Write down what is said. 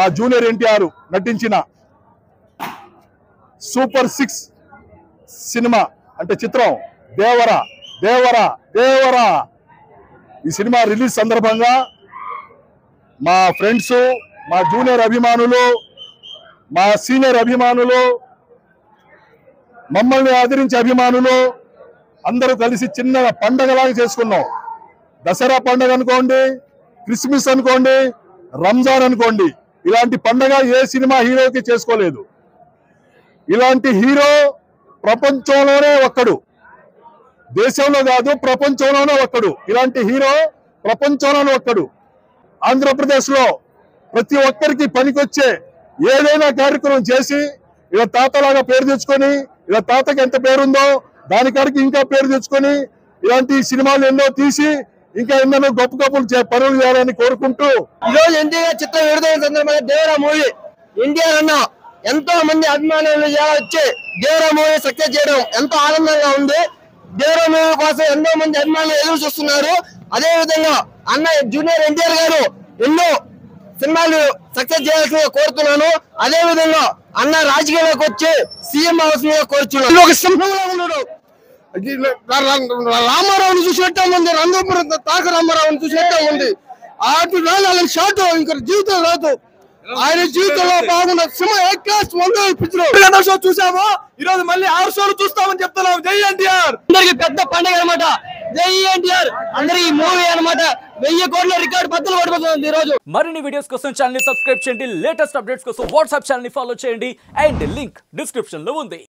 మా జూనియర్ ఎన్టీఆర్ నటించిన super 6 cinema అంటే చిత్రం దేవరా దేవరా దేవరా. ఈ సినిమా రిలీజ్ సందర్భంగా మా ఫ్రెండ్స్, మా జూనియర్ అభిమానులు, మా సీనియర్ అభిమానులు, మమ్మల్ని ఆదరించే అభిమానులు అందరూ కలిసి చిన్న పండగలాగా చేసుకున్నాం. దసరా పండగ అనుకోండి, క్రిస్మస్ అనుకోండి, రంజాన్ అనుకోండి, ఇలాంటి పండగ ఏ సినిమా హీరోకి చేసుకోలేదు. ఇలాంటి హీరో ప్రపంచంలోనే ఒక్కడు, దేశంలో కాదు ప్రపంచంలోనే ఒక్కడు. ఇలాంటి హీరో ప్రపంచంలోనే ఒక్కడు. ఆంధ్రప్రదేశ్లో ప్రతి ఒక్కరికి పనికొచ్చే ఏదైనా కార్యక్రమం చేసి ఇలా తాతలాగా పేరు తెచ్చుకొని, ఇలా తాతకి ఎంత పేరుందో దానికాడికి ఇంకా పేరు తెచ్చుకొని ఇలాంటి సినిమాలు ఎన్నో తీసి ఇంకా ఎన్నో గొప్ప గొప్ప పనులు చేయాలని కోరుకుంటూ ఈరోజు ఎన్టీఆర్ చిత్రం విడుదల సందర్భంగా దేవరా మూవీ ఎన్టీఆర్ అన్న ఎంతో మంది అభిమానులు వచ్చి దేవరా మూవీ సక్సెస్ చేయడం ఎంతో ఆనందంగా ఉంది. దేవరా మూవీ కోసం ఎంతో మంది అభిమానులు ఎదురు చూస్తున్నారు. అదే విధంగా అన్న జూనియర్ ఎన్టీఆర్ గారు ఎన్నో సినిమాలు సక్సెస్ చేయాల్సిందిగా కోరుతున్నాను. అదే విధంగా అన్న రాజకీయాలకు వచ్చి సీఎం అవసరంగా కోరుతున్నాను. ఒక సింహంలో ఉన్నాడు. రామారావుని చూసినట్టే ఉంది, రంగపురం తాక రామారావుని చూసినట్టే ఉంది. ఆటి వేళ షాట్ ఇంకా జీవితం రాదు. ఆయన జీవితంలో బాగున్న సినిమా షో చూసాము. ఈ రోజు మళ్ళీ 6 షోలు చూస్తామని చెప్తున్నాం. జై ఎన్టీఆర్. అందరికి పెద్ద పండుగ అనమాట. జై ఎన్టీఆర్. అందరికి మూవీ అనమాట. 1000 కోట్ల రికార్డు బద్దలు కొట్టబోతుంది ఈ రోజు. మరిన్ని వీడియోస్ కోసం ఛానల్ ని సబ్స్క్రైబ్ చేయండి. లేటెస్ట్ అప్డేట్స్ కోసం వాట్సాప్ ఛానల్ ని ఫాలో చేయండి. అండ్ లింక్ డిస్క్రిప్షన్ లో ఉంది.